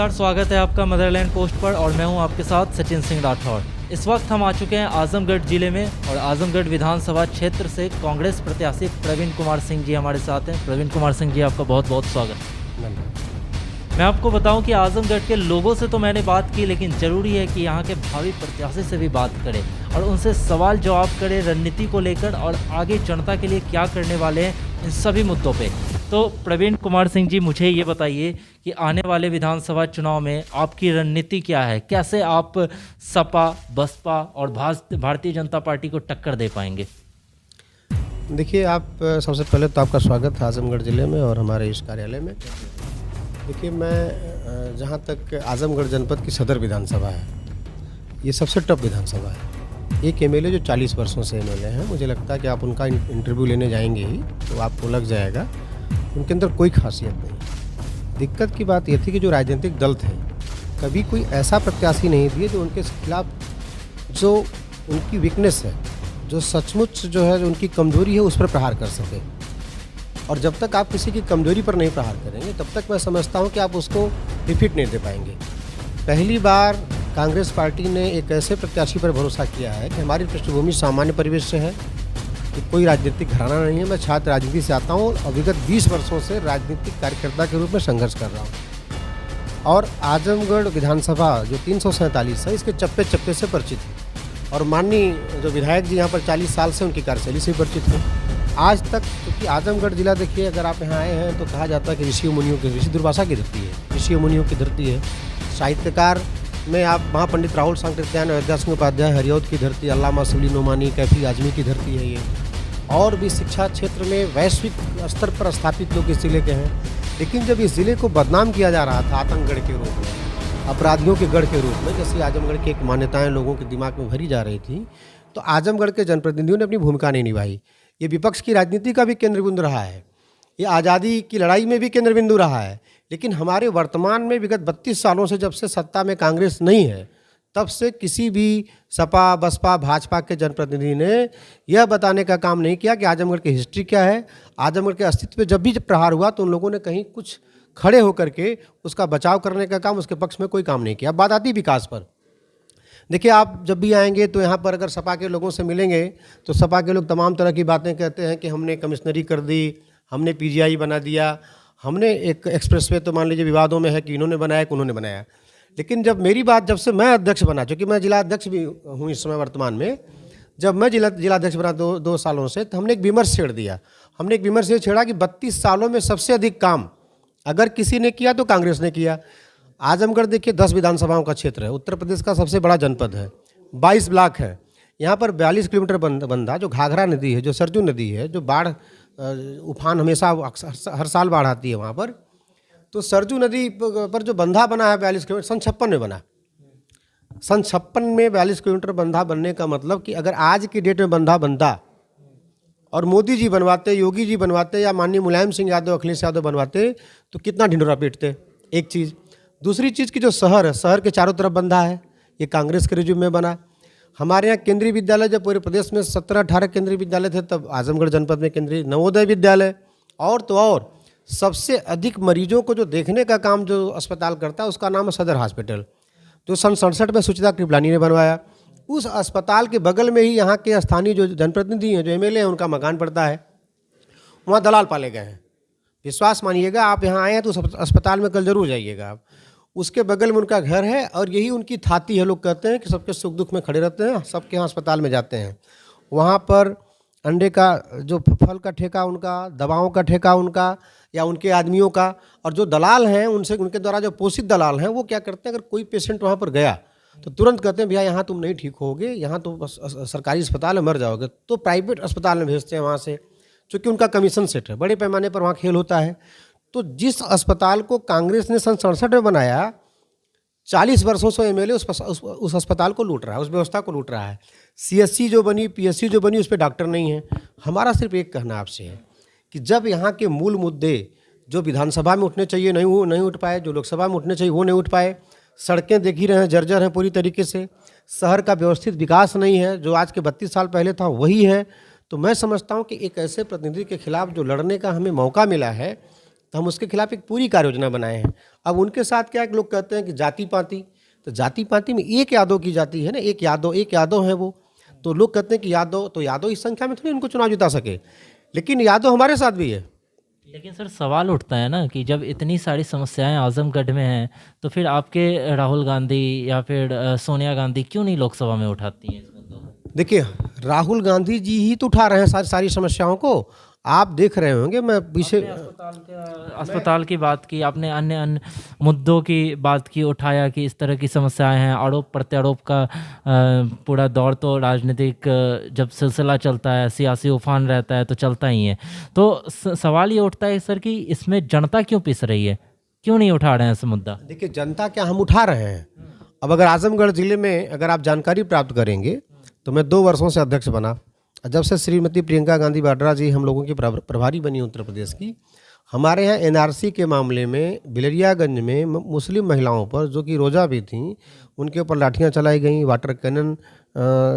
नमस्कार, स्वागत है आपका मदरलैंड पोस्ट पर और मैं हूं आपके साथ सचिन सिंह राठौर। इस वक्त हम आ चुके हैं आजमगढ़ जिले में और आजमगढ़ विधानसभा क्षेत्र से कांग्रेस प्रत्याशी प्रवीण कुमार सिंह जी हमारे साथ हैं। प्रवीण कुमार सिंह जी, आपका बहुत बहुत स्वागत। मैं आपको बताऊं कि आजमगढ़ के लोगों से तो मैंने बात की, लेकिन ज़रूरी है कि यहाँ के भावी प्रत्याशी से भी बात करें और उनसे सवाल जवाब करें रणनीति को लेकर और आगे जनता के लिए क्या करने वाले हैं इन सभी मुद्दों पे। तो प्रवीण कुमार सिंह जी, मुझे ये बताइए कि आने वाले विधानसभा चुनाव में आपकी रणनीति क्या है? कैसे आप सपा, बसपा और भारतीय जनता पार्टी को टक्कर दे पाएंगे? देखिए, आप सबसे पहले तो आपका स्वागत है आजमगढ़ ज़िले में और हमारे इस कार्यालय में। देखिए, मैं जहाँ तक आजमगढ़ जनपद की सदर विधानसभा है, ये सबसे टफ विधानसभा है। एक एमएलए जो 40 वर्षों से एमएलए हैं, मुझे लगता है कि आप उनका इंटरव्यू लेने जाएंगे ही तो आपको लग जाएगा उनके अंदर कोई खासियत नहीं। दिक्कत की बात यह थी कि जो राजनीतिक दल थे, कभी कोई ऐसा प्रत्याशी नहीं दिए जो उनके खिलाफ जो उनकी वीकनेस है, जो सचमुच जो है जो उनकी कमजोरी है, उस पर प्रहार कर सके। और जब तक आप किसी की कमजोरी पर नहीं प्रहार करेंगे, तब तक मैं समझता हूं कि आप उसको डिफीट नहीं दे पाएंगे। पहली बार कांग्रेस पार्टी ने एक ऐसे प्रत्याशी पर भरोसा किया है कि हमारी पृष्ठभूमि सामान्य परिवेश से है, कि कोई राजनीतिक घराना नहीं है। मैं छात्र राजनीति से आता हूँ और विगत 20 वर्षों से राजनीतिक कार्यकर्ता के रूप में संघर्ष कर रहा हूँ। और आजमगढ़ विधानसभा जो 347 है, इसके चप्पे चप्पे से परिचित है और माननीय जो विधायक जी यहाँ पर 40 साल से उनकी कार्यशैली से परिचित है। आज तक क्योंकि आजमगढ़ जिला, देखिए, अगर आप यहाँ आए हैं तो कहा जाता है कि ऋषि मुनियों की, ऋषि दुर्वासा की धरती है, ऋषि मुनियों की धरती है। साहित्यकार में आप महापंडित राहुल सांकृत्यायन, अयोध्या सिंह उपाध्याय, हरिऔध की धरती, अल्लामा सबली नोमानी, कैफी आजमी की धरती है ये। और भी शिक्षा क्षेत्र में वैश्विक स्तर पर स्थापित लोग इस ज़िले के हैं। लेकिन जब इस ज़िले को बदनाम किया जा रहा था आतंकगढ़ के रूप में, अपराधियों के गढ़ के रूप में, जैसे आजमगढ़ की एक मान्यताएं लोगों के दिमाग में भरी जा रही थी, तो आजमगढ़ के जनप्रतिनिधियों ने अपनी भूमिका नहीं निभाई। ये विपक्ष की राजनीति का भी केंद्र बिंदु रहा है, ये आज़ादी की लड़ाई में भी केंद्र बिंदु रहा है। लेकिन हमारे वर्तमान में विगत 32 सालों से, जब से सत्ता में कांग्रेस नहीं है, तब से किसी भी सपा, बसपा, भाजपा के जनप्रतिनिधि ने यह बताने का काम नहीं किया कि आजमगढ़ की हिस्ट्री क्या है। आजमगढ़ के अस्तित्व पे जब भी प्रहार हुआ तो उन लोगों ने कहीं कुछ खड़े होकर के उसका बचाव करने का काम, उसके पक्ष में कोई काम नहीं किया। बात आती विकास पर। देखिए, आप जब भी आएंगे तो यहाँ पर अगर सपा के लोगों से मिलेंगे तो सपा के लोग तमाम तरह की बातें कहते हैं कि हमने कमिश्नरी कर दी, हमने पीजीआई बना दिया, हमने एक एक्सप्रेसवे तो मान लीजिए विवादों में है कि इन्होंने बनाया कि उन्होंने बनाया। लेकिन जब मेरी बात, जब से मैं अध्यक्ष बना, चूँकि मैं जिला अध्यक्ष भी हूँ इस समय वर्तमान में, जब मैं जिलाध्यक्ष बना दो सालों से, तो हमने एक विमर्श छेड़ दिया। हमने एक विमर्श ये छेड़ा कि 32 सालों में सबसे अधिक काम अगर किसी ने किया तो कांग्रेस ने किया। आजमगढ़ देखिए 10 विधानसभाओं का क्षेत्र है, उत्तर प्रदेश का सबसे बड़ा जनपद है, 22 ब्लॉक है। यहाँ पर 42 किलोमीटर बंधा जो घाघरा नदी है, जो सरजू नदी है, जो बाढ़ उफान हमेशा हर साल बाढ़ आती है वहाँ पर। तो सरजू नदी पर जो बंधा बना है 42 किलोमीटर, सन 56 में बना। सन 56 में 42 किलोमीटर बंधा बनने का मतलब कि अगर आज की डेट में बंधा बनता और मोदी जी बनवाते, योगी जी बनवाते या माननीय मुलायम सिंह यादव, अखिलेश यादव बनवाते, तो कितना ढिंढोरा पीटते। एक चीज़। दूसरी चीज़ की जो शहर है, शहर के चारों तरफ बंधा है, ये कांग्रेस के रिज्यूम में बना। हमारे यहाँ केंद्रीय विद्यालय, जब पूरे प्रदेश में 17-18 केंद्रीय विद्यालय थे, तब आजमगढ़ जनपद में केंद्रीय नवोदय विद्यालय। और तो और सबसे अधिक मरीजों को जो देखने का काम जो अस्पताल करता है, उसका नाम है सदर हॉस्पिटल, जो सन 67 में सुचिता कृपलानी ने बनवाया। उस अस्पताल के बगल में ही यहाँ के स्थानीय जो जनप्रतिनिधि हैं, जो एमएलए हैं, उनका मकान पड़ता है। वहाँ दलाल पाले गए हैं। विश्वास मानिएगा, आप यहाँ आए हैं तो उस अस्पताल में कल जरूर जाइएगा आप। उसके बगल में उनका घर है और यही उनकी थाती है। लोग कहते हैं कि सबके सुख दुख में खड़े रहते हैं, सबके यहाँ अस्पताल में जाते हैं। वहाँ पर अंडे का जो फल का ठेका उनका, दवाओं का ठेका उनका या उनके आदमियों का। और जो दलाल हैं, उनसे, उनके द्वारा जो पोषित दलाल हैं, वो क्या करते हैं, अगर कोई पेशेंट वहाँ पर गया तो तुरंत कहते हैं भैया यहाँ तुम नहीं ठीक होगे, यहाँ तो बस सरकारी अस्पताल में मर जाओगे, तो प्राइवेट अस्पताल में भेजते हैं वहाँ से, चूँकि उनका कमीशन सेट है, बड़े पैमाने पर वहाँ खेल होता है। तो जिस अस्पताल को कांग्रेस ने सन 67 में बनाया, 40 वर्षों से एमएलए उस अस्पताल को लूट रहा है, उस व्यवस्था को लूट रहा है। सीएससी जो बनी, पीएससी जो बनी, उस पर डॉक्टर नहीं है। हमारा सिर्फ एक कहना आपसे है कि जब यहाँ के मूल मुद्दे जो विधानसभा में उठने चाहिए नहीं उठ पाए, जो लोकसभा में उठने चाहिए वो नहीं उठ पाए, सड़कें देख ही रहे हैं, जर्जर हैं पूरी तरीके से, शहर का व्यवस्थित विकास नहीं है, जो आज के 32 साल पहले था वही है। तो मैं समझता हूँ कि एक ऐसे प्रतिनिधि के खिलाफ जो लड़ने का हमें मौका मिला है, तो हम उसके खिलाफ एक पूरी कार्य योजना बनाए हैं। अब उनके साथ क्या है कि लोग कहते हैं कि जाति पाति, तो जाति पाति में एक यादव की जाति है ना, एक यादव है वो, तो लोग कहते हैं कि यादव इस संख्या में थोड़ी उनको चुनाव जिता सके, लेकिन यादव हमारे साथ भी है। लेकिन सर सवाल उठता है ना कि जब इतनी सारी समस्याएं आजमगढ़ में हैं तो फिर आपके राहुल गांधी या फिर सोनिया गांधी क्यों नहीं लोकसभा में उठाती हैं इस मुद्दों को? देखिए, राहुल गांधी जी ही तो उठा रहे हैं सारी समस्याओं को। आप देख रहे होंगे, मैं पीछे अस्पताल की बात की आपने, अन्य मुद्दों की बात की, उठाया कि इस तरह की समस्याएं हैं, आरोप प्रत्यारोप का पूरा दौर तो राजनीतिक जब सिलसिला चलता है, सियासी उफान रहता है तो चलता ही है। तो सवाल ये उठता है सर कि इसमें जनता क्यों पिस रही है, क्यों नहीं उठा रहे हैं इस मुद्दा? देखिए, जनता क्या, हम उठा रहे हैं। अब अगर आजमगढ़ ज़िले में अगर आप जानकारी प्राप्त करेंगे तो मैं 2 वर्षों से अध्यक्ष बना। जब से श्रीमती प्रियंका गांधी वाड्रा जी हम लोगों की प्रभारी बनी उत्तर प्रदेश की, हमारे यहाँ एनआरसी के मामले में बिलरियागंज में मुस्लिम महिलाओं पर, जो कि रोज़ा भी थीं, उनके ऊपर लाठियाँ चलाई गईं, वाटर कैनन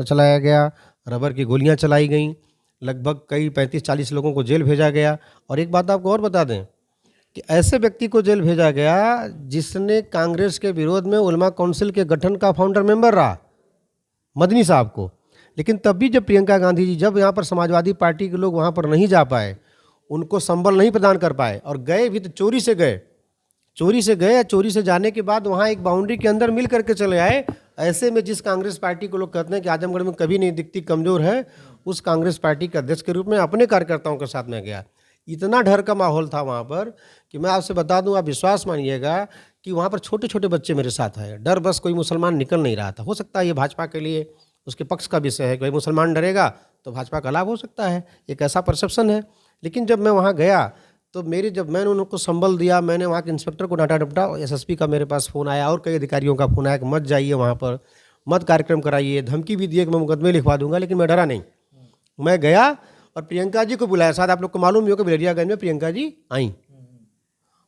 चलाया गया, रबर की गोलियाँ चलाई गईं, लगभग कई 35-40 लोगों को जेल भेजा गया। और एक बात आपको और बता दें कि ऐसे व्यक्ति को जेल भेजा गया जिसने कांग्रेस के विरोध में उलमा काउंसिल के गठन का फाउंडर मेंबर रहा, मदनी साहब को। लेकिन तब भी जब प्रियंका गांधी जी, जब यहाँ पर समाजवादी पार्टी के लोग वहाँ पर नहीं जा पाए, उनको संबल नहीं प्रदान कर पाए, और गए भी तो चोरी से गए, चोरी से जाने के बाद वहाँ एक बाउंड्री के अंदर मिल करके चले आए। ऐसे में जिस कांग्रेस पार्टी को लोग कहते हैं कि आजमगढ़ में कभी नहीं दिखती, कमज़ोर है, उस कांग्रेस पार्टी के अध्यक्ष के रूप में अपने कार्यकर्ताओं के साथ में गया। इतना डर का माहौल था वहाँ पर कि मैं आपसे बता दूं, आप विश्वास मानिएगा कि वहाँ पर छोटे छोटे बच्चे मेरे साथ आए। डर बस कोई मुसलमान निकल नहीं रहा था। हो सकता है ये भाजपा के लिए उसके पक्ष का विषय है कि भाई मुसलमान डरेगा तो भाजपा का लाभ हो सकता है, एक ऐसा परसेप्शन है। लेकिन जब मैं वहाँ गया तो जब मैंने उनको संबल दिया, मैंने वहाँ के इंस्पेक्टर को डांटा डपटा, एसएसपी का मेरे पास फ़ोन आया और कई अधिकारियों का फ़ोन आया कि मत जाइए वहाँ पर, मत कार्यक्रम कराइए, धमकी भी दिए कि मैं मुकदमे लिखवा दूंगा। लेकिन मैं डरा नहीं, मैं गया और प्रियंका जी को बुलाया। शायद आप लोग को मालूम ही हो कि बिलरियागंज में प्रियंका जी आई,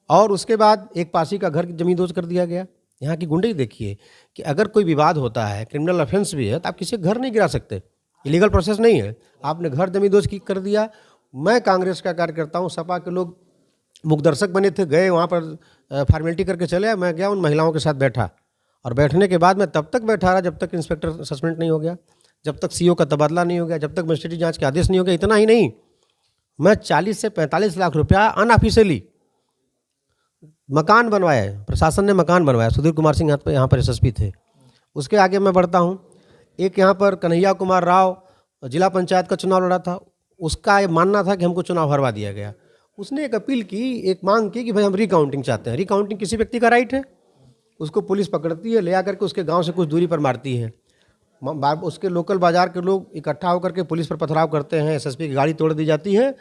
और उसके बाद एक पासी का घर जमींदोज कर दिया गया। यहाँ की गुंडई देखिए कि अगर कोई विवाद होता है, क्रिमिनल ऑफेंस भी है, तो आप किसी घर नहीं गिरा सकते, इलीगल प्रोसेस नहीं है। आपने घर जमींदोज की कर दिया। मैं कांग्रेस का कार्यकर्ता हूँ, सपा के लोग मुखदर्शक बने थे, गए वहाँ पर फॉर्मेलिटी करके चले आए। मैं गया, उन महिलाओं के साथ बैठा, और बैठने के बाद मैं तब तक बैठा रहा जब तक इंस्पेक्टर सस्पेंड नहीं हो गया, जब तक सीओ का तबादला नहीं हो गया, जब तक मजिस्ट्रेटी जांच के आदेश नहीं हो गया। इतना ही नहीं, मैं 40 से 45 लाख रुपया अनऑफिशियली मकान बनवाया, प्रशासन ने मकान बनवाया। सुधीर कुमार सिंह यहाँ पर एसएसपी थे। उसके आगे मैं बढ़ता हूँ, एक यहाँ पर कन्हैया कुमार राव जिला पंचायत का चुनाव लड़ा था, उसका ये मानना था कि हमको चुनाव हरवा दिया गया। उसने एक अपील की, एक मांग की कि भाई हम रिकाउंटिंग चाहते हैं। रिकाउंटिंग किसी व्यक्ति का राइट है, उसको पुलिस पकड़ती है, ले आकर के उसके गाँव से कुछ दूरी पर मारती है। उसके लोकल बाजार के लोग इकट्ठा होकर के पुलिस पर पथराव करते हैं, एसएसपी की गाड़ी तोड़ दी जाती है।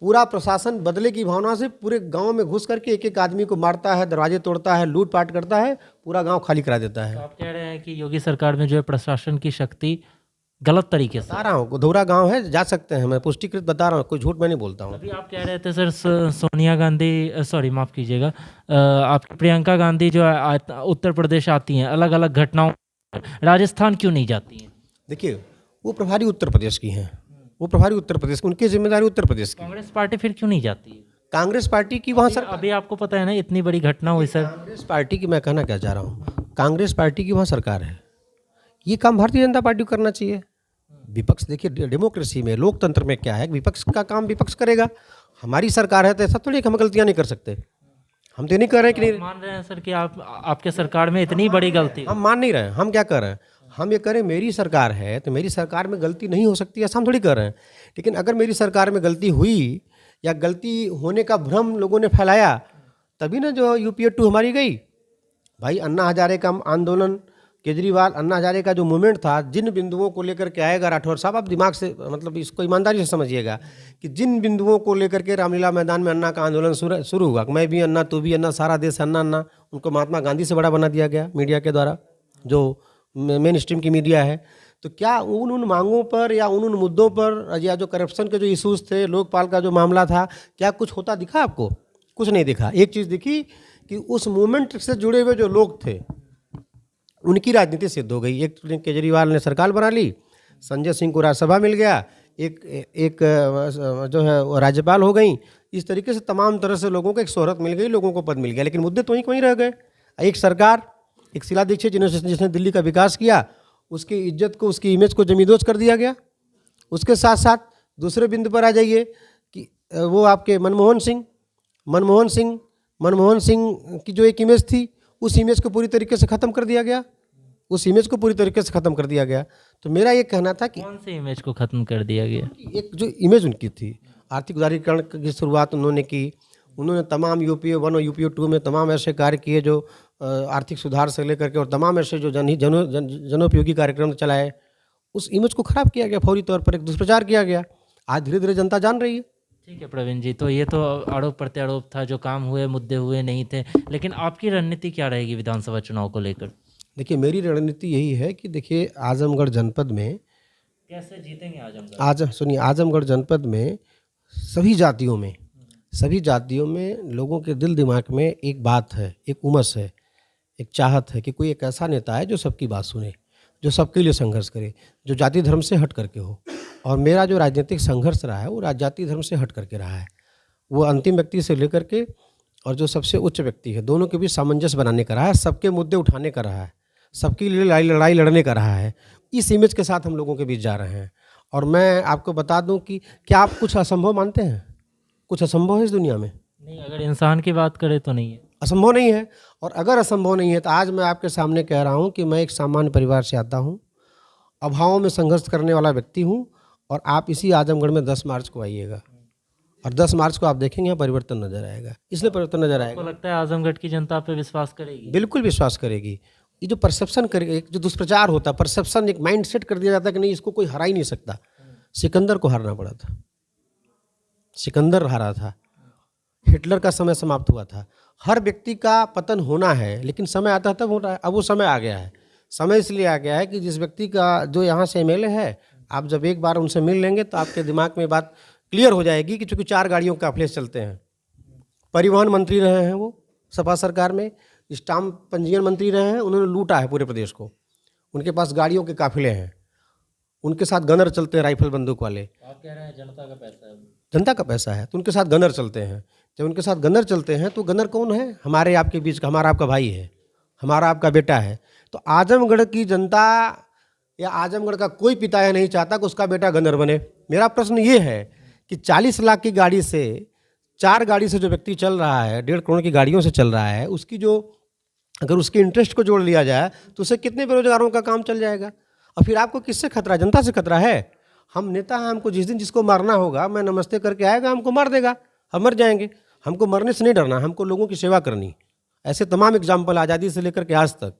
पूरा प्रशासन बदले की भावना से पूरे गांव में घुस करके एक एक आदमी को मारता है, दरवाजे तोड़ता है, लूटपाट करता है, पूरा गांव खाली करा देता है। तो आप कह रहे हैं कि योगी सरकार में जो है प्रशासन की शक्ति गलत तरीके से, बता रहा हूँ, धोरा गांव है, जा सकते हैं, मैं पुष्टिकृत बता रहा हूँ, कोई झूठ मैं नहीं बोलता हूँ। अभी आप कह रहे थे सर सोनिया गांधी, सॉरी माफ़ कीजिएगा, आप प्रियंका गांधी जो है उत्तर प्रदेश आती हैं, अलग अलग घटनाओं, राजस्थान क्यों नहीं जाती हैं? देखिए, वो प्रभारी उत्तर प्रदेश की हैं, वो प्रभारी उत्तर प्रदेश की, उनकी जिम्मेदारी उत्तर प्रदेश की। कांग्रेस पार्टी फिर क्यों नहीं जाती है? कांग्रेस पार्टी की वहाँ सर, अभी आपको पता है ना इतनी बड़ी घटना हुई सर। कांग्रेस पार्टी की, मैं कहना क्या चाह रहा हूँ, कांग्रेस पार्टी की वहाँ सरकार है। ये काम भारतीय जनता पार्टी को करना चाहिए। विपक्ष, देखिए डेमोक्रेसी में, लोकतंत्र में क्या है, विपक्ष का काम विपक्ष करेगा। हमारी सरकार है तो ऐसा थोड़ी कि हम गलतियाँ नहीं कर सकते। हम तो नहीं कर रहे हैं कि नहीं मान रहे हैं सर कि आपके सरकार में इतनी बड़ी गलती, हम मान नहीं रहे हैं। हम क्या कर रहे हैं, हम ये करें, मेरी सरकार है तो मेरी सरकार में गलती नहीं हो सकती, ऐसा हम थोड़ी कर रहे हैं। लेकिन अगर मेरी सरकार में गलती हुई या गलती होने का भ्रम लोगों ने फैलाया, तभी ना जो यूपीए 2 हमारी गई। भाई अन्ना हजारे का आंदोलन, केजरीवाल अन्ना हजारे का जो मूवमेंट था, जिन बिंदुओं को लेकर के आएगा, राठौर साहब आप दिमाग से, मतलब इसको ईमानदारी से समझिएगा कि जिन बिंदुओं को लेकर के रामलीला मैदान में अन्ना का आंदोलन शुरू हुआ, मैं भी अन्ना, तू भी अन्ना, सारा देश अन्ना अन्ना, उनको महात्मा गांधी से बड़ा बना दिया गया मीडिया के द्वारा, जो मेन स्ट्रीम की मीडिया है। तो क्या उन मांगों पर या उन मुद्दों पर, या जो करप्शन के जो इशूज़ थे, लोकपाल का जो मामला था, क्या कुछ होता दिखा आपको? कुछ नहीं दिखा। एक चीज़ दिखी कि उस मूवमेंट से जुड़े हुए जो लोग थे उनकी राजनीति सिद्ध हो गई। एक केजरीवाल ने सरकार बना ली, संजय सिंह को राज्यसभा मिल गया, एक जो है वो राज्यपाल हो गई। इस तरीके से तमाम तरह से लोगों को एक शोहरत मिल गई, लोगों को पद मिल गया, लेकिन मुद्दे तो वहीं रह गए। एक सरकार, एक शीला दीक्षित जिसने दिल्ली का विकास किया, उसकी इज्जत को, उसकी इमेज को जमींदोज कर दिया गया। उसके साथ साथ दूसरे बिंदु पर आ जाइए कि वो आपके मनमोहन सिंह की जो एक इमेज थी, उस इमेज को पूरी तरीके से ख़त्म कर दिया गया। तो मेरा ये कहना था कि कौन से इमेज को ख़त्म कर दिया गया? एक जो इमेज उनकी थी, आर्थिक उदारीकरण की शुरुआत उन्होंने की। उन्होंने तमाम UPA 1 और UPA 2 में तमाम ऐसे कार्य किए जो आर्थिक सुधार से लेकर के, और तमाम ऐसे जो जनोपयोगी कार्यक्रम चलाए। उस इमेज को ख़राब किया गया, फौरी तौर पर एक दुष्प्रचार किया गया। आज धीरे धीरे जनता जान रही है। ठीक है प्रवीण जी, तो ये तो आरोप प्रत्यारोप था, जो काम हुए मुद्दे हुए नहीं थे, लेकिन आपकी रणनीति क्या रहेगी विधानसभा चुनाव को लेकर? देखिए, मेरी रणनीति यही है कि देखिए, आजमगढ़ जनपद में कैसे जीतेंगे आजमगढ़? आजमगढ़ जनपद में सभी जातियों में लोगों के दिल दिमाग में एक बात है, एक उमस है, एक चाहत है कि कोई एक ऐसा नेता है जो सबकी बात सुने, जो सबके लिए संघर्ष करे, जो जाति धर्म से हट करके हो। और मेरा जो राजनीतिक संघर्ष रहा है वो जाति धर्म से हट करके रहा है। वो अंतिम व्यक्ति से लेकर के और जो सबसे उच्च व्यक्ति है, दोनों के बीच सामंजस्य बनाने का रहा है, सबके मुद्दे उठाने का रहा है, सबके लिए लड़ाई लड़ने का रहा है। इस इमेज के साथ हम लोगों के बीच जा रहे हैं। और मैं आपको बता दूं कि क्या आप कुछ असंभव मानते हैं? कुछ असंभव है इस दुनिया में? नहीं, अगर इंसान की बात करें तो नहीं है, असंभव नहीं है। और अगर असंभव नहीं है तो आज मैं आपके सामने कह रहा हूं कि मैं एक सामान्य परिवार से आता हूं, अभावों में संघर्ष करने वाला व्यक्ति हूं। और आप इसी आजमगढ़ में 10 मार्च को आइएगा, और 10 मार्च को आप देखेंगे यहाँ परिवर्तन नजर आएगा। इसलिए परिवर्तन नजर आएगा। आपको लगता है आजमगढ़ की जनता पे विश्वास करेगी? बिल्कुल विश्वास करेगी। ये जो परसेप्शन करेगी, एक जो दुष्प्रचार होता है, परसेप्शन, एक माइंड सेट कर दिया जाता है कि नहीं, इसको कोई हरा ही नहीं सकता। सिकंदर को हारना पड़ा था, सिकंदर हारा था, हिटलर का समय समाप्त हुआ था। हर व्यक्ति का पतन होना है, लेकिन समय आता तब होता है। अब वो समय आ गया है। समय इसलिए आ गया है कि जिस व्यक्ति का, जो यहाँ से MLA है, आप जब एक बार उनसे मिल लेंगे तो आपके दिमाग में बात क्लियर हो जाएगी कि चूँकि 4 गाड़ियों का काफिले चलते हैं। परिवहन मंत्री रहे हैं वो सपा सरकार में, स्टाम्प पंजीयन मंत्री रहे हैं, उन्होंने लूटा है पूरे प्रदेश को। उनके पास गाड़ियों के काफिले हैं, उनके साथ गनर चलते हैं, राइफल बंदूक वाले। आप कह रहे हैं जनता का पैसा है? जनता का पैसा है, तो उनके साथ गनर चलते हैं। जब उनके साथ गनर चलते हैं तो गनर कौन है? हमारे आपके बीच का, हमारा आपका भाई है, हमारा आपका बेटा है। तो आजमगढ़ की जनता या आजमगढ़ का कोई पिता यह नहीं चाहता कि उसका बेटा गनर बने। मेरा प्रश्न ये है कि 40 लाख की गाड़ी से, 4 गाड़ी से जो व्यक्ति चल रहा है, 1.5 करोड़ की गाड़ियों से चल रहा है, उसकी जो, अगर उसके इंटरेस्ट को जोड़ लिया जाए तो उससे कितने बेरोजगारों का काम चल जाएगा। और फिर आपको किससे खतरा है? जनता से खतरा है। हम नेता हैं, हमको जिस दिन जिसको मारना होगा, मैं नमस्ते करके आएगा, हमको मार देगा, हम मर जाएंगे। हमको मरने से नहीं डरना, हमको लोगों की सेवा करनी। ऐसे तमाम एग्जाम्पल आज़ादी से लेकर के आज तक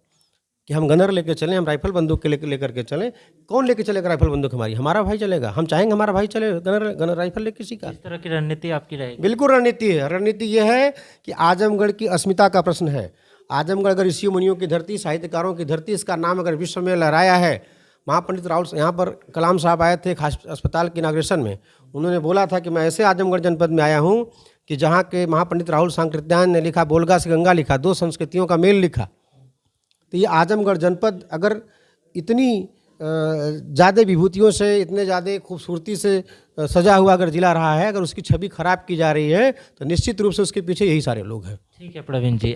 कि हम गनर लेके चलें, हम राइफल बंदूक के लेकर के चलें। कौन लेके चलेगा राइफल बंदूक? हमारा भाई चलेगा। हम चाहेंगे हमारा भाई चले गनर राइफल लेके किसी का। इस तरह की रणनीति आपकी रहेगी? बिल्कुल रणनीति है। रणनीति यह है कि आजमगढ़ की अस्मिता का प्रश्न है। आजमगढ़ अगर ऋषि मुनियों की धरती, साहित्यकारों की धरती, इसका नाम अगर विश्व में लहराया है। महापंडित राहुल, यहाँ पर कलाम साहब आए थे एक अस्पताल के इनाग्रेशन में, उन्होंने बोला था कि मैं ऐसे आजमगढ़ जनपद में आया हूँ कि जहाँ के महापंडित राहुल सांकृत्यायन ने लिखा, बोलगा से गंगा लिखा, 2 संस्कृतियों का मेल लिखा। तो ये आजमगढ़ जनपद अगर इतनी ज़्यादा विभूतियों से, इतने ज़्यादा खूबसूरती से सजा हुआ अगर जिला रहा है, अगर उसकी छवि खराब की जा रही है तो निश्चित रूप से उसके पीछे यही सारे लोग हैं। ठीक है प्रवीण जी,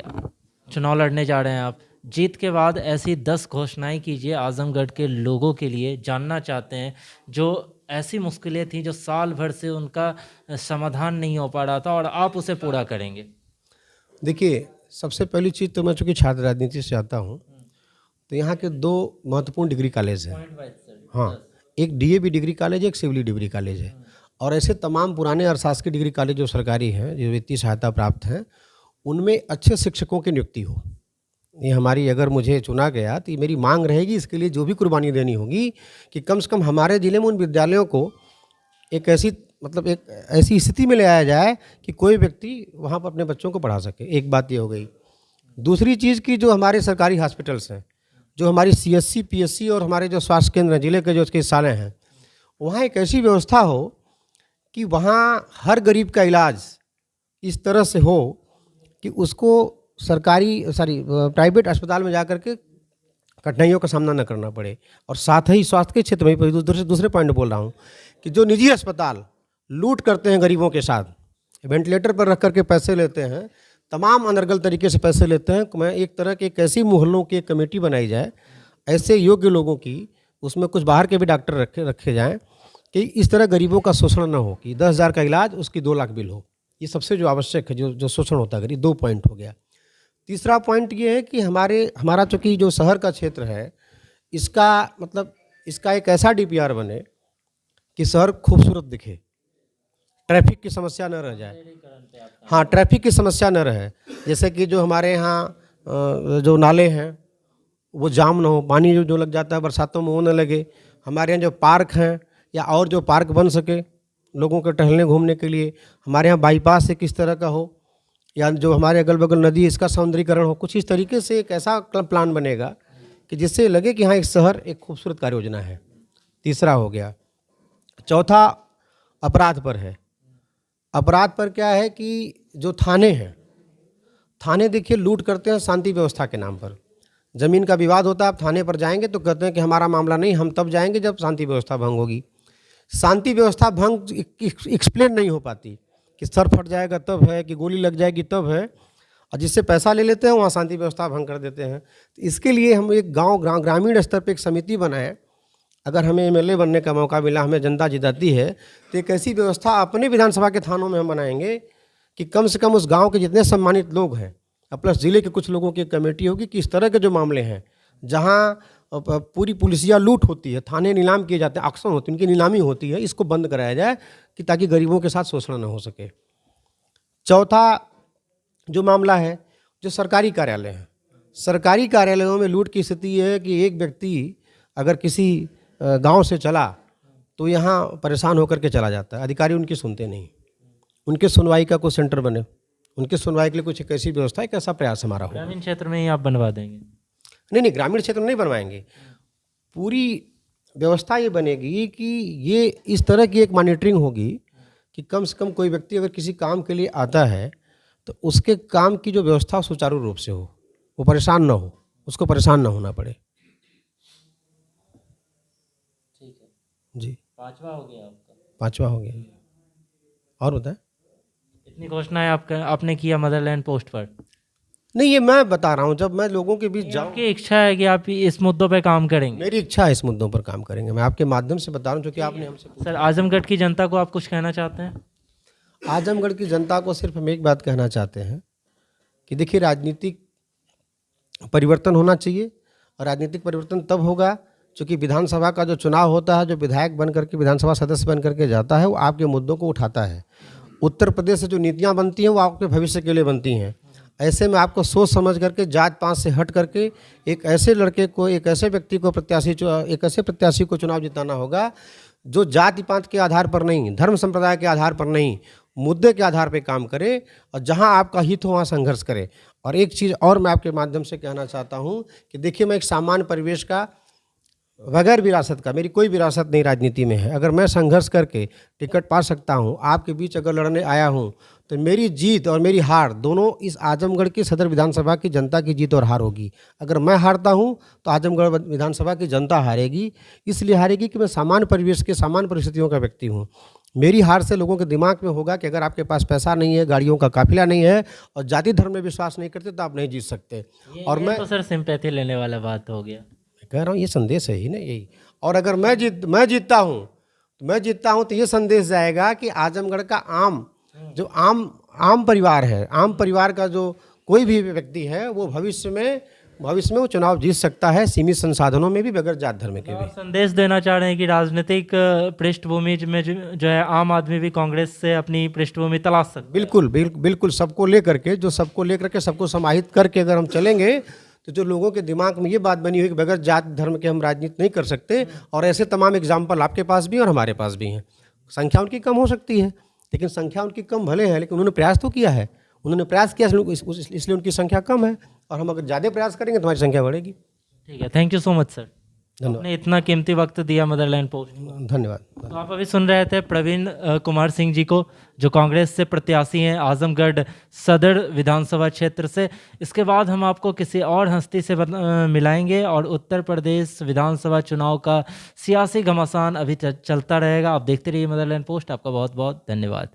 चुनाव लड़ने जा रहे हैं आप, जीत के बाद ऐसी 10 घोषणाएं कीजिए आजमगढ़ के लोगों के लिए, जानना चाहते हैं जो ऐसी मुश्किलें थी जो साल भर से उनका समाधान नहीं हो पा रहा था और आप उसे पूरा करेंगे। देखिए, सबसे पहली चीज़ तो मैं चूँकि छात्र राजनीति से आता हूँ, तो यहाँ के 2 महत्वपूर्ण डिग्री कॉलेज हैं। हाँ, एक DAV डिग्री कॉलेज है, एक सिविल डिग्री कॉलेज है। और ऐसे तमाम पुराने और शासकीय डिग्री कॉलेज जो सरकारी हैं, जो वित्तीय सहायता प्राप्त हैं, उनमें अच्छे शिक्षकों की नियुक्ति हो। ये हमारी, अगर मुझे चुना गया तो ये मेरी मांग रहेगी। इसके लिए जो भी कुर्बानी देनी होगी कि कम से कम हमारे ज़िले में उन विद्यालयों को एक ऐसी, मतलब एक ऐसी स्थिति में ले आया जाए कि कोई व्यक्ति वहाँ पर अपने बच्चों को पढ़ा सके। एक बात ये हो गई। दूसरी चीज़ की, जो हमारे सरकारी हॉस्पिटल्स हैं, जो हमारी CSC, PSC और हमारे जो स्वास्थ्य केंद्र हैं, जिले के जो चिकित्सालय हैं, वहाँ एक ऐसी व्यवस्था हो कि वहाँ हर गरीब का इलाज इस तरह से हो कि उसको प्राइवेट अस्पताल में जा कर के कठिनाइयों का सामना न करना पड़े। और साथ ही स्वास्थ्य के क्षेत्र में दूसरे पॉइंट बोल रहा हूँ कि जो निजी अस्पताल लूट करते हैं गरीबों के साथ, वेंटिलेटर पर रख करके पैसे लेते हैं, तमाम अनर्गल तरीके से पैसे लेते हैं। मैं एक तरह की एक ऐसी मोहल्लों की एक कमेटी बनाई जाए, ऐसे योग्य लोगों की, उसमें कुछ बाहर के भी डॉक्टर रखे जाएं कि इस तरह गरीबों का शोषण न हो, कि 10,000 का इलाज उसकी 2 लाख बिल हो। ये सबसे जो आवश्यक है, जो शोषण होता है गरीब। 2 पॉइंट हो गया। तीसरा पॉइंट ये है कि हमारा चूँकि जो शहर का क्षेत्र है, इसका मतलब इसका एक ऐसा DPR बने कि शहर खूबसूरत दिखे, ट्रैफिक की समस्या न रह जाए। हाँ, ट्रैफिक की समस्या न रहे। जैसे कि जो हमारे यहाँ जो नाले हैं वो जाम ना हो, पानी जो लग जाता है बरसातों में वो न लगे। हमारे यहाँ जो पार्क हैं या और जो पार्क बन सके लोगों के टहलने घूमने के लिए, हमारे यहाँ बाईपास से किस तरह का हो, या जो हमारे अगल बगल नदी इसका सौंदर्यीकरण हो। कुछ इस तरीके से एक ऐसा प्लान बनेगा कि जिससे लगे कि हाँ, एक शहर एक खूबसूरत कार्य योजना है। तीसरा हो गया। चौथा अपराध पर है। अपराध पर क्या है कि जो थाने हैं, थाने देखिए लूट करते हैं शांति व्यवस्था के नाम पर। ज़मीन का विवाद होता है, आप थाने पर जाएंगे तो कहते हैं कि हमारा मामला नहीं, हम तब जाएंगे जब शांति व्यवस्था भंग होगी। शांति व्यवस्था भंग एक्सप्लेन नहीं हो पाती कि सर फट जाएगा तब है, कि गोली लग जाएगी तब है, और जिससे पैसा ले लेते हैं वहाँ शांति व्यवस्था भंग कर देते हैं। तो इसके लिए हम एक ग्रामीण स्तर पर एक समिति बनाएं। अगर हमें MLA बनने का मौका मिला, हमें जनता जिताती है, तो एक ऐसी व्यवस्था अपने विधानसभा के थानों में हम बनाएंगे कि कम से कम उस गांव के जितने सम्मानित लोग हैं, प्लस ज़िले के कुछ लोगों की एक कमेटी होगी कि इस तरह के जो मामले हैं जहां पूरी पुलिसिया लूट होती है, थाने नीलाम किए जाते हैं, ऑक्शन होती है, उनकी नीलामी होती है, इसको बंद कराया जाए कि ताकि गरीबों के साथ शोषण न हो सके। चौथा जो मामला है, जो सरकारी कार्यालय हैं, सरकारी कार्यालयों में लूट की स्थिति ये है कि एक व्यक्ति अगर किसी गांव से चला तो यहाँ परेशान होकर के चला जाता है, अधिकारी उनकी सुनते नहीं। उनके सुनवाई का कोई सेंटर बने, उनके सुनवाई के लिए कुछ एक ऐसी व्यवस्था, एक ऐसा प्रयास हमारा हो। ग्रामीण क्षेत्र में ही आप बनवा देंगे? नहीं, ग्रामीण क्षेत्र में नहीं बनवाएंगे। पूरी व्यवस्था ये बनेगी कि ये इस तरह की एक मॉनिटरिंग होगी कि कम से कम कोई व्यक्ति अगर किसी काम के लिए आता है तो उसके काम की जो व्यवस्था सुचारू रूप से हो, वो परेशान ना हो, उसको परेशान ना होना पड़े। ठीक है जी, 5वां हो गया आपका। 5वां हो गया। और होता है इतनी घोषणाएं आपने किया मदरलैंड पोस्ट पर? नहीं, ये मैं बता रहा हूँ, जब मैं लोगों के बीच जाऊँ। आपकी इच्छा है कि आप इस मुद्दों पे काम करेंगे? मेरी इच्छा है, इस मुद्दों पर काम करेंगे। मैं आपके माध्यम से बता रहा हूँ, जो कि आपने हमसे पूछा। सर, आजमगढ़ की जनता को आप कुछ कहना चाहते हैं? आजमगढ़ की जनता को सिर्फ हम एक बात कहना चाहते हैं कि देखिए, राजनीतिक परिवर्तन होना चाहिए, और राजनीतिक परिवर्तन तब होगा क्योंकि विधानसभा का जो चुनाव होता है, जो विधायक बन करके विधानसभा सदस्य बन करके जाता है, वो आपके मुद्दों को उठाता है। उत्तर प्रदेश से जो नीतियाँ बनती हैं वो आपके भविष्य के लिए बनती हैं। ऐसे में आपको सोच समझ करके, जात पात से हट करके एक ऐसे लड़के को, एक ऐसे व्यक्ति को एक ऐसे प्रत्याशी को चुनाव जिताना होगा जो जाति पात के आधार पर नहीं, धर्म संप्रदाय के आधार पर नहीं, मुद्दे के आधार पर काम करे, और जहां आपका हित हो वहाँ संघर्ष करे। और एक चीज़ और मैं आपके माध्यम से कहना चाहता हूँ कि देखिए, मैं एक सामान्य परिवेश का, बगैर विरासत का, मेरी कोई विरासत नहीं राजनीति में है, अगर मैं संघर्ष करके टिकट पा सकता हूं, आपके बीच अगर लड़ने आया हूं, तो मेरी जीत और मेरी हार दोनों इस आजमगढ़ की सदर विधानसभा की जनता की जीत और हार होगी। अगर मैं हारता हूं तो आजमगढ़ विधानसभा की जनता हारेगी। इसलिए हारेगी कि मैं सामान्य परिवेश के, सामान्य परिस्थितियों का व्यक्ति हूँ। मेरी हार से लोगों के दिमाग में होगा कि अगर आपके पास पैसा नहीं है, गाड़ियों का काफिला नहीं है और जाति धर्म में विश्वास नहीं करते, तो आप नहीं जीत सकते। और मैं तो सर सिंपैथी लेने वाला बात हो गया, कह रहा हूँ, ये संदेश है ही ना, यही। और अगर मैं जीतता हूँ तो ये संदेश जाएगा कि आजमगढ़ का आम परिवार है, आम परिवार का जो कोई भी व्यक्ति है, वो भविष्य में वो चुनाव जीत सकता है, सीमित संसाधनों में भी, बगैर जात धर्म के भी। संदेश देना चाह रहे हैं कि राजनीतिक पृष्ठभूमि में जो है, आम आदमी भी कांग्रेस से अपनी पृष्ठभूमि तलाश सकता है। बिल्कुल सबको लेकर के, सबको समाहित करके अगर हम चलेंगे तो जो लोगों के दिमाग में ये बात बनी हुई कि बगैर जात धर्म के हम राजनीति नहीं कर सकते, और ऐसे तमाम एग्जाम्पल आपके पास भी और हमारे पास भी हैं। संख्या उनकी कम हो सकती है, लेकिन संख्या उनकी कम भले है, लेकिन उन्होंने प्रयास तो किया है, इसलिए उनकी संख्या कम है। और हम अगर ज़्यादा प्रयास करेंगे तो हमारी संख्या बढ़ेगी। ठीक है, thank you so much sir, धन्यवाद। आपने इतना कीमती वक्त दिया मदरलैंड पोस्ट। धन्यवाद। तो आप अभी सुन रहे थे प्रवीण कुमार सिंह जी को, जो कांग्रेस से प्रत्याशी हैं आजमगढ़ सदर विधानसभा क्षेत्र से। इसके बाद हम आपको किसी और हस्ती से मिलाएंगे, और उत्तर प्रदेश विधानसभा चुनाव का सियासी घमासान अभी चलता रहेगा। आप देखते रहिए मदरलैंड पोस्ट। आपका बहुत बहुत धन्यवाद।